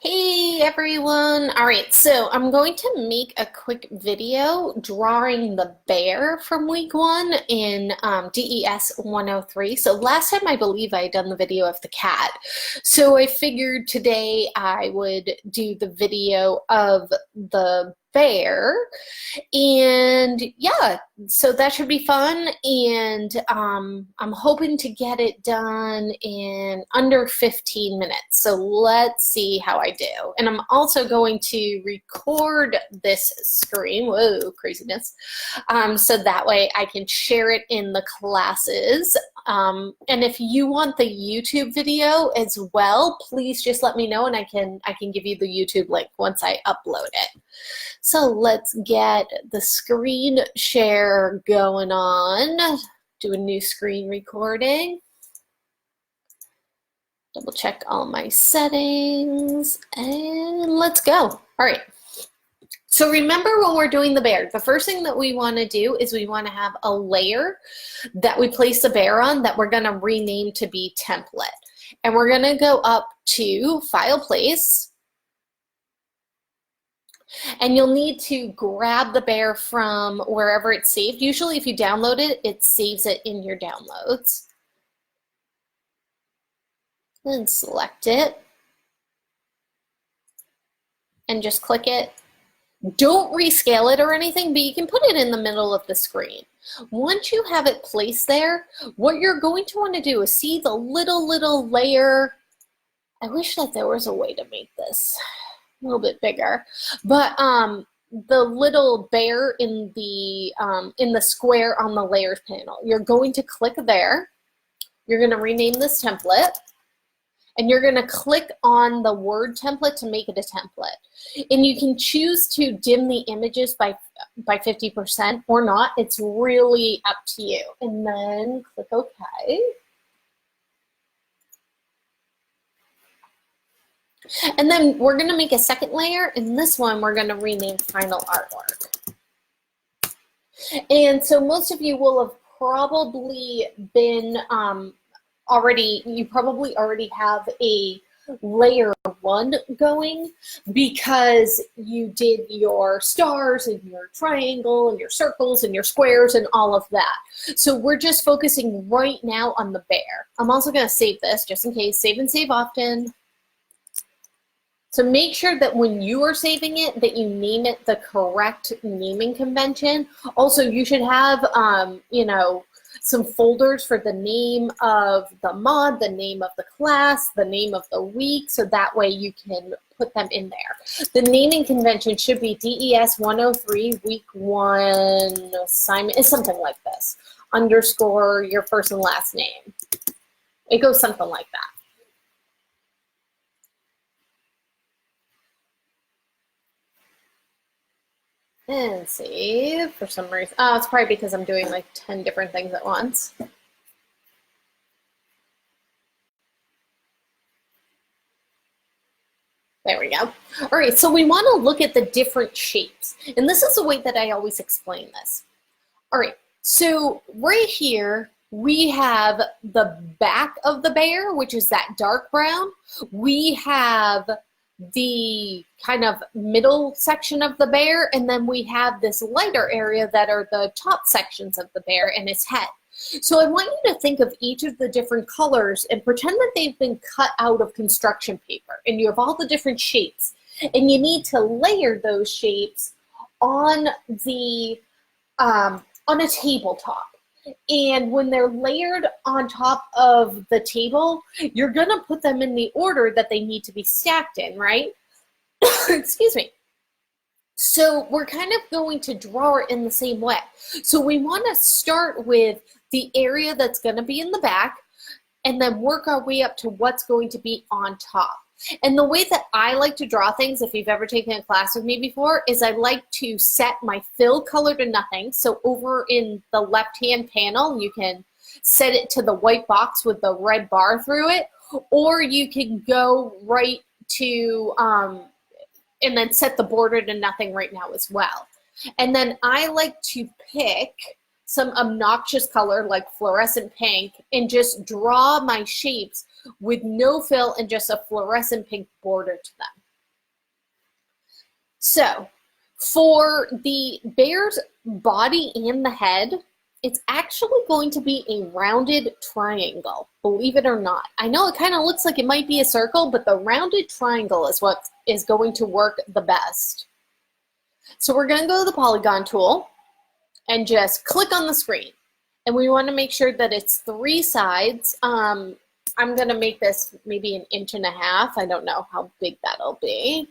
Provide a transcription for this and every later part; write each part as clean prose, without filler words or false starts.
Hey everyone! Alright, so I'm going to make a quick video drawing the bear from week one in DES 103. So last time I believe I had done the video of the cat. So I figured today I would do the video of the bear. And yeah, so that should be fun. And I'm hoping to get it done in under 15 minutes. So let's see how I do. And I'm also going to record this screen, whoa, craziness, so that way I can share it in the classes. And if you want the YouTube video as well, please just let me know and I can give you the YouTube link once I upload it. So let's get the screen share going on. Do a new screen recording. Double check all my settings and let's go. All right. So remember when we're doing the bear, the first thing that we want to do is we want to have a layer that we place the bear on that we're going to rename to be template. And we're going to go up to File, Place. And you'll need to grab the bear from wherever it's saved. Usually if you download it, it saves it in your downloads. Then select it. And just click it. Don't rescale it or anything, but you can put it in the middle of the screen. Once you have it placed there, what you're going to want to do is see the little layer. I wish that there was a way to make this a little bit bigger, but the little bear in the square on the layers panel, you're going to click there. You're going to rename this template, and you're going to click on the word template to make it a template. And you can choose to dim the images by 50% or not. It's really up to you. And then click OK. And then we're going to make a second layer, and this one we're going to rename Final Artwork. And so most of you will have probably been you probably already have a layer 1 going because you did your stars and your triangle and your circles and your squares and all of that. So we're just focusing right now on the bear. I'm also going to save this just in case. Save and save often. So make sure that when you are saving it, that you name it the correct naming convention. Also, you should have, some folders for the name of the mod, the name of the class, the name of the week, so that way you can put them in there. The naming convention should be DES 103 week 1 assignment. It's something like this, underscore your first and last name. It goes something like that. And save for some reason. Oh, it's probably because I'm doing like 10 different things at once. There we go. All right, so we want to look at the different shapes. And this is the way that I always explain this. All right, so right here, we have the back of the bear, which is that dark brown. We have the kind of middle section of the bear, and then we have this lighter area that are the top sections of the bear and its head. So I want you to think of each of the different colors and pretend that they've been cut out of construction paper, and you have all the different shapes, and you need to layer those shapes on the on a tabletop. And when they're layered on top of the table, you're going to put them in the order that they need to be stacked in, right? Excuse me. So we're kind of going to draw it in the same way. So we want to start with the area that's going to be in the back and then work our way up to what's going to be on top. And the way that I like to draw things, if you've ever taken a class with me before, is I like to set my fill color to nothing. So over in the left-hand panel, you can set it to the white box with the red bar through it, or you can go right to, and then set the border to nothing right now as well. And then I like to pick some obnoxious color like fluorescent pink and just draw my shapes with no fill and just a fluorescent pink border to them. So for the bear's body and the head, it's actually going to be a rounded triangle, believe it or not. I know it kind of looks like it might be a circle, but the rounded triangle is what is going to work the best. So we're going to go to the polygon tool and just click on the screen. And we want to make sure that it's 3 sides. I'm going to make this maybe 1.5 inches. I don't know how big that'll be.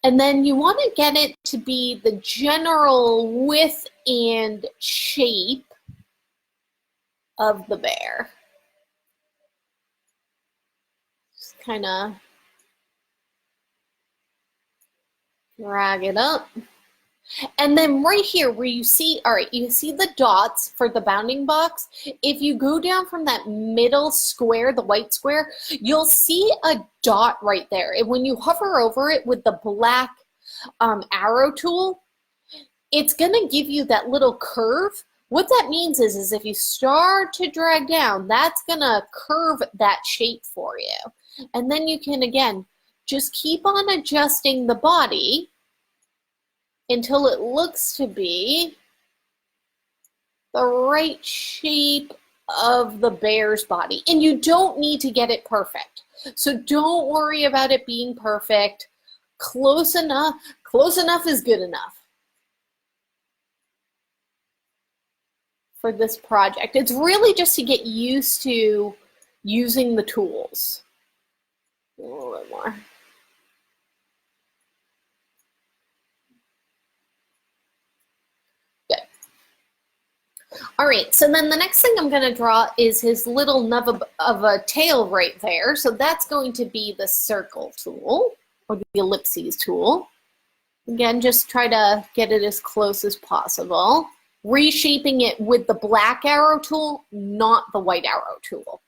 And then you want to get it to be the general width and shape of the bear. Just kind of drag it up. And then right here where you see, all right, you see the dots for the bounding box. If you go down from that middle square, the white square, you'll see a dot right there. And when you hover over it with the black arrow tool, it's gonna give you that little curve. What that means is if you start to drag down, that's gonna curve that shape for you. And then you can, again, just keep on adjusting the body until it looks to be the right shape of the bear's body. And you don't need to get it perfect. So don't worry about it being perfect. Close enough is good enough for this project. It's really just to get used to using the tools. A little bit more. All right, so then the next thing I'm going to draw is his little nub of a tail right there. So that's going to be the circle tool or the ellipses tool. Again, just try to get it as close as possible. Reshaping it with the black arrow tool, not the white arrow tool.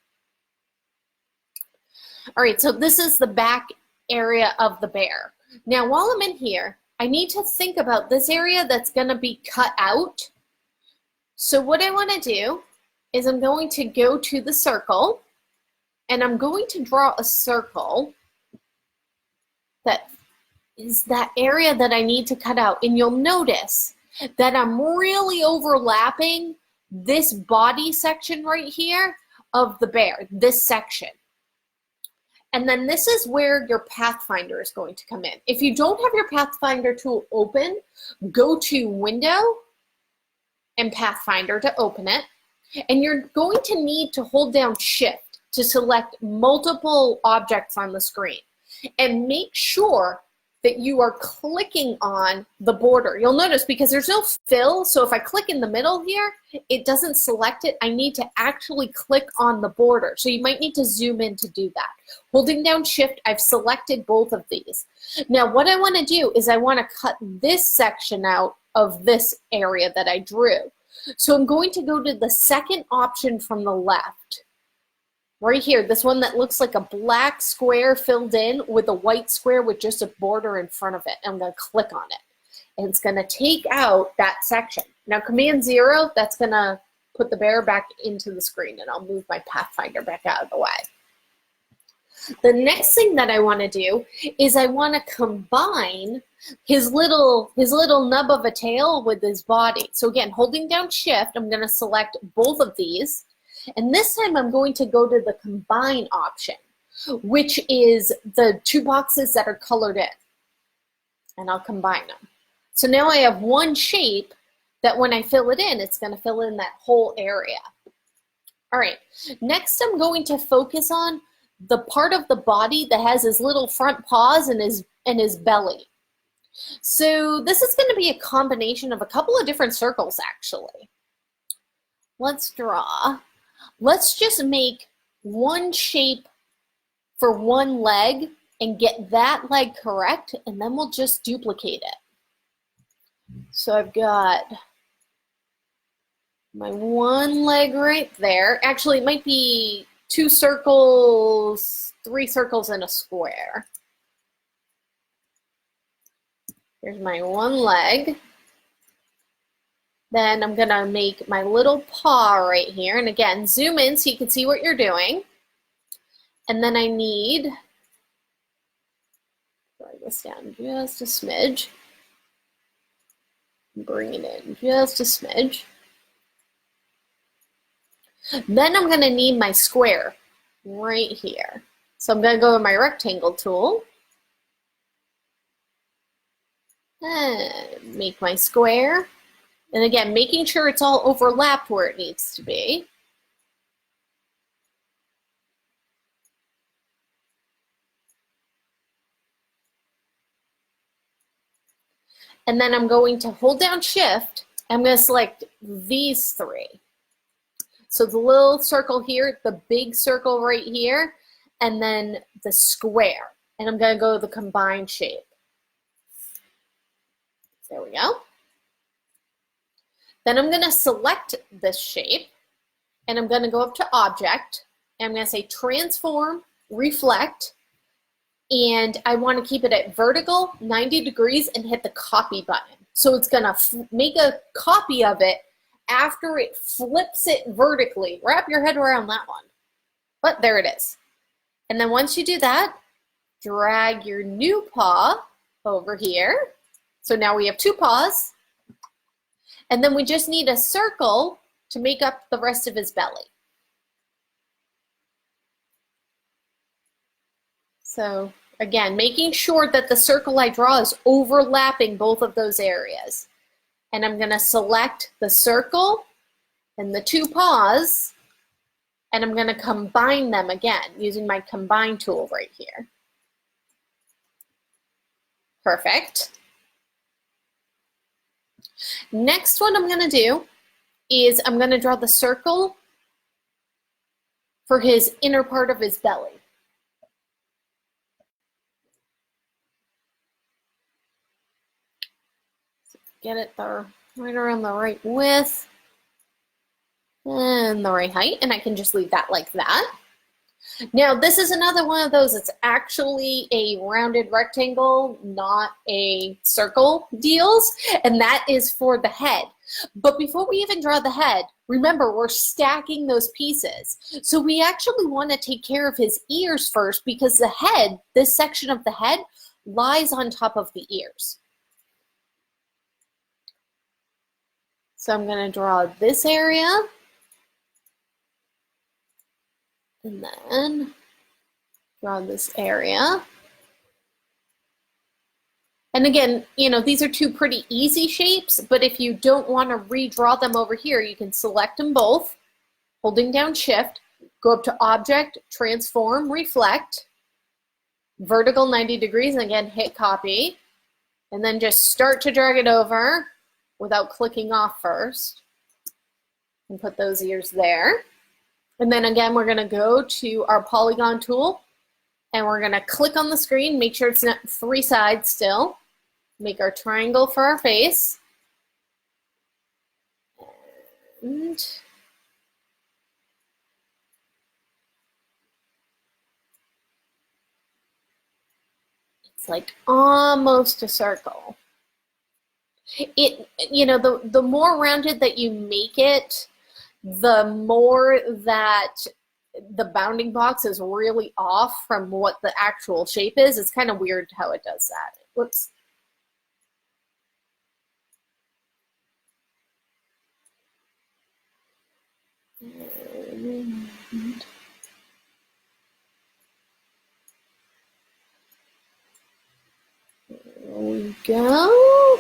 All right, so this is the back area of the bear. Now, while I'm in here, I need to think about this area that's going to be cut out. So what I want to do is I'm going to go to the circle and I'm going to draw a circle that is that area that I need to cut out. And you'll notice that I'm really overlapping this body section right here of the bear, this section. And then this is where your Pathfinder is going to come in. If you don't have your Pathfinder tool open, go to Window and Pathfinder to open it. And you're going to need to hold down Shift to select multiple objects on the screen. And make sure that you are clicking on the border. You'll notice because there's no fill, so if I click in the middle here, it doesn't select it. I need to actually click on the border. So you might need to zoom in to do that. Holding down Shift, I've selected both of these. Now what I want to do is I want to cut this section out of this area that I drew. So I'm going to go to the second option from the left. Right here, this one that looks like a black square filled in with a white square with just a border in front of it. I'm going to click on it. And it's going to take out that section. Now Command 0, that's going to put the bear back into the screen, and I'll move my Pathfinder back out of the way. The next thing that I want to do is I want to combine his little nub of a tail with his body. So again, holding down Shift, I'm going to select both of these. And this time I'm going to go to the combine option, which is the 2 boxes that are colored in. And I'll combine them. So now I have one shape that when I fill it in, it's going to fill in that whole area. All right, next I'm going to focus on the part of the body that has his little front paws and his belly. So this is going to be a combination of a couple of different circles actually. Let's draw. Let's just make one shape for one leg and get that leg correct, and then we'll just duplicate it. So I've got my one leg right there. Actually, it might be 2 circles, 3 circles, and a square. Here's my one leg. Then I'm going to make my little paw right here. And again, zoom in so you can see what you're doing. And then I need, drag this down just a smidge. Bring it in just a smidge. Then I'm going to need my square right here. So I'm going to go with my rectangle tool and make my square. And again, making sure it's all overlapped where it needs to be. And then I'm going to hold down Shift. I'm going to select these three. So the little circle here, the big circle right here, and then the square. And I'm going to go to the combine shape. There we go. Then I'm going to select this shape, and I'm going to go up to Object, and I'm going to say Transform, Reflect, and I want to keep it at vertical, 90 degrees, and hit the copy button. So it's going to make a copy of it after it flips it vertically. Wrap your head around that one. But there it is. And then once you do that, drag your new paw over here. So now we have two paws. And then we just need a circle to make up the rest of his belly. So again, making sure that the circle I draw is overlapping both of those areas. And I'm going to select the circle and the two paws, and I'm going to combine them again using my combine tool right here. Perfect. Next, what I'm going to do is I'm going to draw the circle for his inner part of his belly. Get it there, right around the right width and the right height, and I can just leave that like that. Now this is another one of those, it's actually a rounded rectangle, not a circle deals, and that is for the head. But before we even draw the head, remember we're stacking those pieces. So we actually want to take care of his ears first, because the head, this section of the head, lies on top of the ears. So I'm going to draw this area, and then draw this area. And again, you know, these are two pretty easy shapes, but if you don't want to redraw them over here, you can select them both, holding down Shift, go up to Object, Transform, Reflect, vertical 90 degrees, and again, hit copy, and then just start to drag it over without clicking off first, and put those ears there. And then again, we're going to go to our polygon tool, and we're going to click on the screen, make sure it's not three sides still, make our triangle for our face, and it's like almost a circle. You know, the more rounded that you make it, the more that the bounding box is really off from what the actual shape is. It's kind of weird how it does that. Whoops. There we go.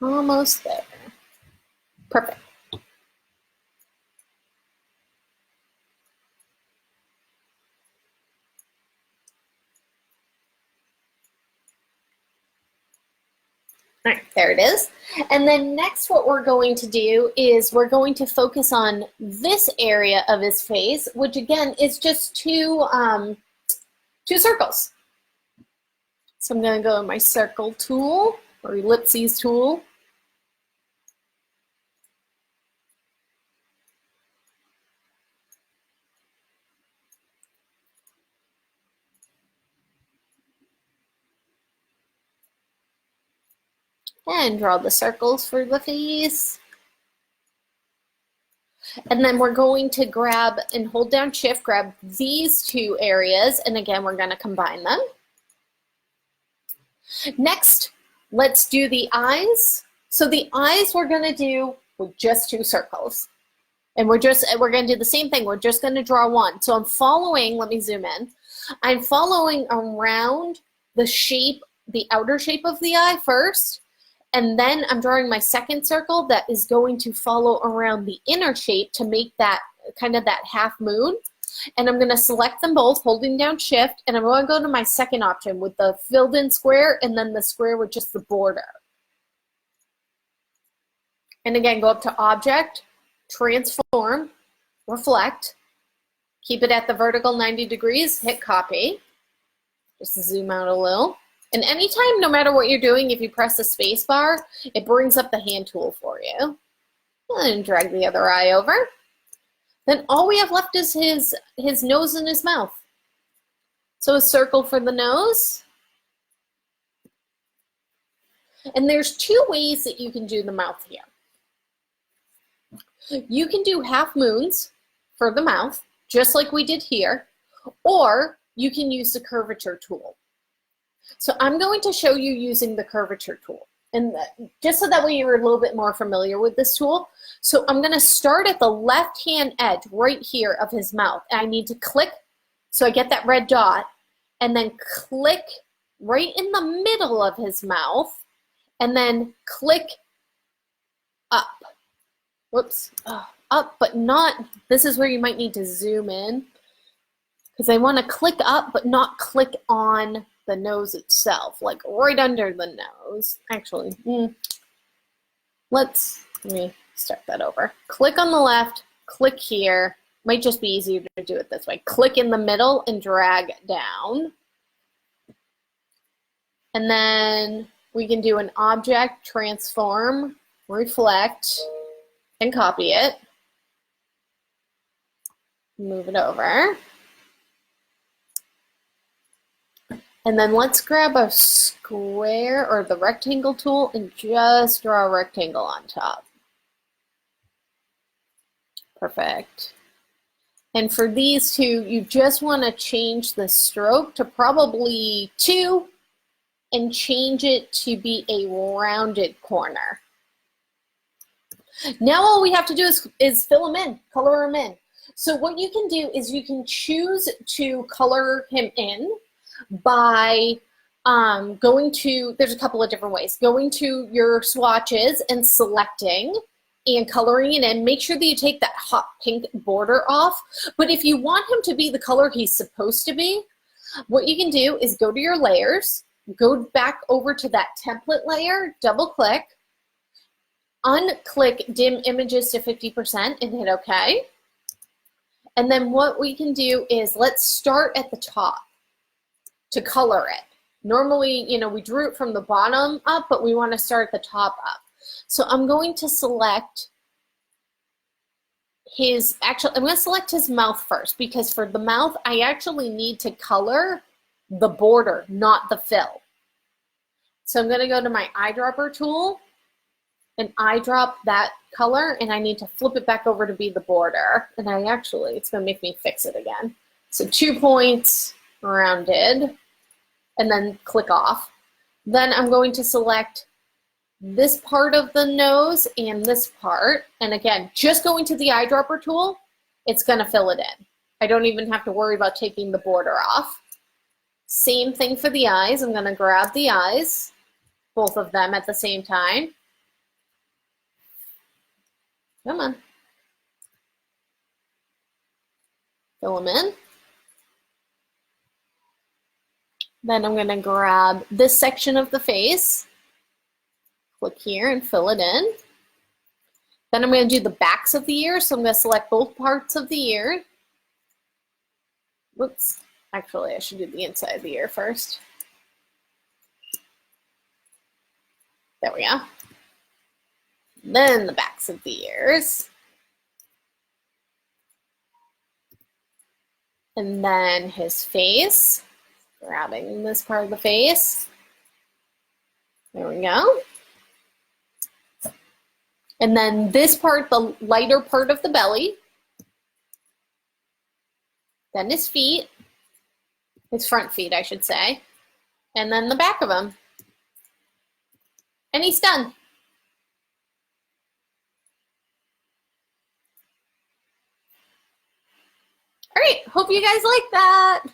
Almost there. Perfect. All right, there it is. And then next what we're going to do is we're going to focus on this area of his face, which again is just two circles. So I'm going to go to my circle tool or ellipses tool. And draw the circles for the face. And then we're going to grab and hold down Shift, grab these two areas, and again, we're going to combine them. Next, let's do the eyes. So the eyes we're gonna do with just 2 circles. And we're gonna do the same thing. We're just gonna draw one. So I'm following, let me zoom in. I'm following around the shape, the outer shape of the eye first, and then I'm drawing my second circle that is going to follow around the inner shape to make that kind of that half moon. And I'm gonna select them both, holding down Shift, and I'm gonna go to my second option with the filled in square and then the square with just the border. And again, go up to Object, Transform, Reflect, keep it at the vertical 90 degrees, hit Copy. Just zoom out a little. And anytime, no matter what you're doing, if you press the space bar, it brings up the hand tool for you. And drag the other eye over. Then all we have left is his nose and his mouth. So a circle for the nose. And there's 2 ways that you can do the mouth here. You can do half moons for the mouth, just like we did here, or you can use the curvature tool. So I'm going to show you using the curvature tool. And just so that way you're a little bit more familiar with this tool. So I'm gonna start at the left-hand edge right here of his mouth. And I need to click, so I get that red dot, and then click right in the middle of his mouth, and then click up. Whoops, up, but not, this is where you might need to zoom in, because I wanna click up, but not click on the nose itself, like right under the nose. Actually, let me start that over. Click on the left, click here. Might just be easier to do it this way. Click in the middle and drag down. And then we can do an Object, Transform, Reflect, and copy it. Move it over. And then let's grab a square or the rectangle tool and just draw a rectangle on top. Perfect. And for these 2, you just want to change the stroke to probably 2 and change it to be a rounded corner. Now all we have to do is fill them in, color them in. So what you can do is you can choose to color him in by going to, there's a couple of different ways, going to your swatches and selecting and coloring it in. Make sure that you take that hot pink border off. But if you want him to be the color he's supposed to be, what you can do is go to your layers, go back over to that template layer, double click, unclick dim images to 50% and hit OK. And then what we can do is let's start at the top to color it. Normally, you know, we drew it from the bottom up, but we want to start at the top up. So I'm going to select his, I'm going to select his mouth first, because for the mouth, I actually need to color the border, not the fill. So I'm going to go to my eyedropper tool and eyedrop that color, and I need to flip it back over to be the border. And I actually, it's going to make me fix it again. So 2 points, rounded, and then click off. Then I'm going to select this part of the nose and this part. And again, just going to the eyedropper tool, it's going to fill it in. I don't even have to worry about taking the border off. Same thing for the eyes. I'm going to grab the eyes, both of them at the same time. Come on. Fill them in. Then I'm going to grab this section of the face, click here and fill it in. Then I'm going to do the backs of the ear, so I'm going to select both parts of the ear. Whoops, actually I should do the inside of the ear first. There we go. Then the backs of the ears. And then his face. Grabbing this part of the face. There we go. And then this part, the lighter part of the belly. Then his feet. His front feet, I should say. And then the back of him. And he's done. All right, hope you guys like that.